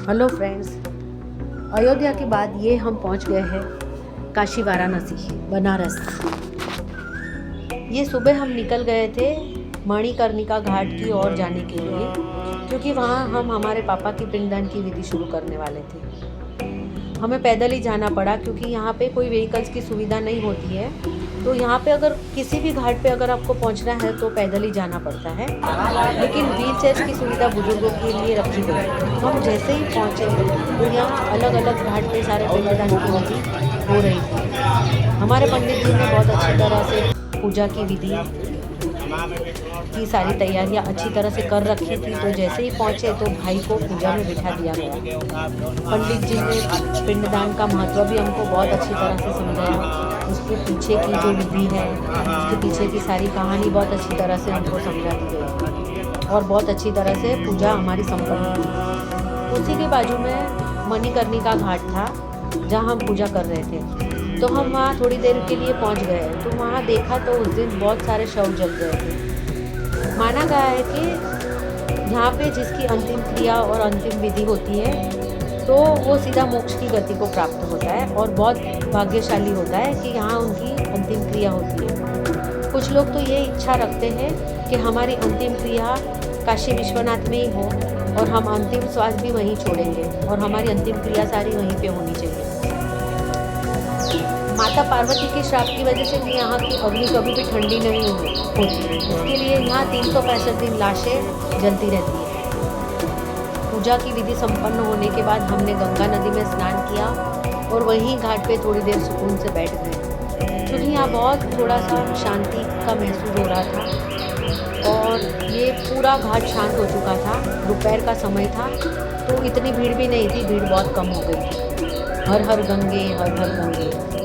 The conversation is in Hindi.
हेलो फ्रेंड्स, अयोध्या के बाद ये हम पहुंच गए हैं काशी वाराणसी बनारस। ये सुबह हम निकल गए थे मणिकर्णिका घाट की ओर जाने के लिए, क्योंकि वहाँ हम हमारे पापा की पिंडदान की विधि शुरू करने वाले थे। हमें पैदल ही जाना पड़ा क्योंकि यहाँ पे कोई व्हीकल्स की सुविधा नहीं होती है। तो यहाँ पे अगर किसी भी घाट पे अगर आपको पहुँचना है तो पैदल ही जाना पड़ता है, लेकिन व्हील चेयर की सुविधा बुजुर्गों के लिए रखी गई है। हम जैसे ही पहुँचे तो यहाँ अलग अलग घाट पे सारे पिंडदान की विधि हो रही थी। हमारे पंडित जी ने बहुत अच्छी तरह से पूजा की विधि की सारी तैयारियां अच्छी तरह से कर रखी थी। तो जैसे ही पहुँचे तो भाई को पूजा में बिठा दिया गया। पंडित जी ने पिंडदान का महत्व भी हमको बहुत अच्छी तरह से समझाया। उसके पीछे की जो विधि है, उसके पीछे की सारी कहानी बहुत अच्छी तरह से हमको समझा दी गई और बहुत अच्छी तरह से पूजा हमारी संपन्न हुई। उसी के बाजू में मणिकर्णिका घाट था जहाँ हम पूजा कर रहे थे। तो हम वहाँ थोड़ी देर के लिए पहुँच गए तो वहाँ देखा तो उस दिन बहुत सारे शव जल गए थे। माना गया है कि यहाँ पे जिसकी अंतिम क्रिया और अंतिम विधि होती है तो वो सीधा मोक्ष की गति को प्राप्त होता है और बहुत भाग्यशाली होता है कि यहाँ उनकी अंतिम क्रिया होती है। कुछ लोग तो ये इच्छा रखते हैं कि हमारी अंतिम क्रिया काशी विश्वनाथ में ही हो और हम अंतिम श्वास भी वहीं छोड़ेंगे और हमारी अंतिम क्रिया सारी वहीं पे होनी चाहिए। माता पार्वती के श्राप की वजह से भी यहाँ की अग्नि कभी भी ठंडी नहीं होती। इसके लिए यहाँ 365 दिन लाशें जलती रहती है। पूजा की विधि संपन्न होने के बाद हमने गंगा नदी में स्नान किया और वहीं घाट पे थोड़ी देर सुकून से बैठ गए, क्योंकि यहाँ बहुत थोड़ा सा शांति का महसूस हो रहा था और ये पूरा घाट शांत हो चुका था। दोपहर का समय था तो इतनी भीड़ भी नहीं थी, भीड़ बहुत कम हो गई थी। हर हर गंगे, हर हर गंगे।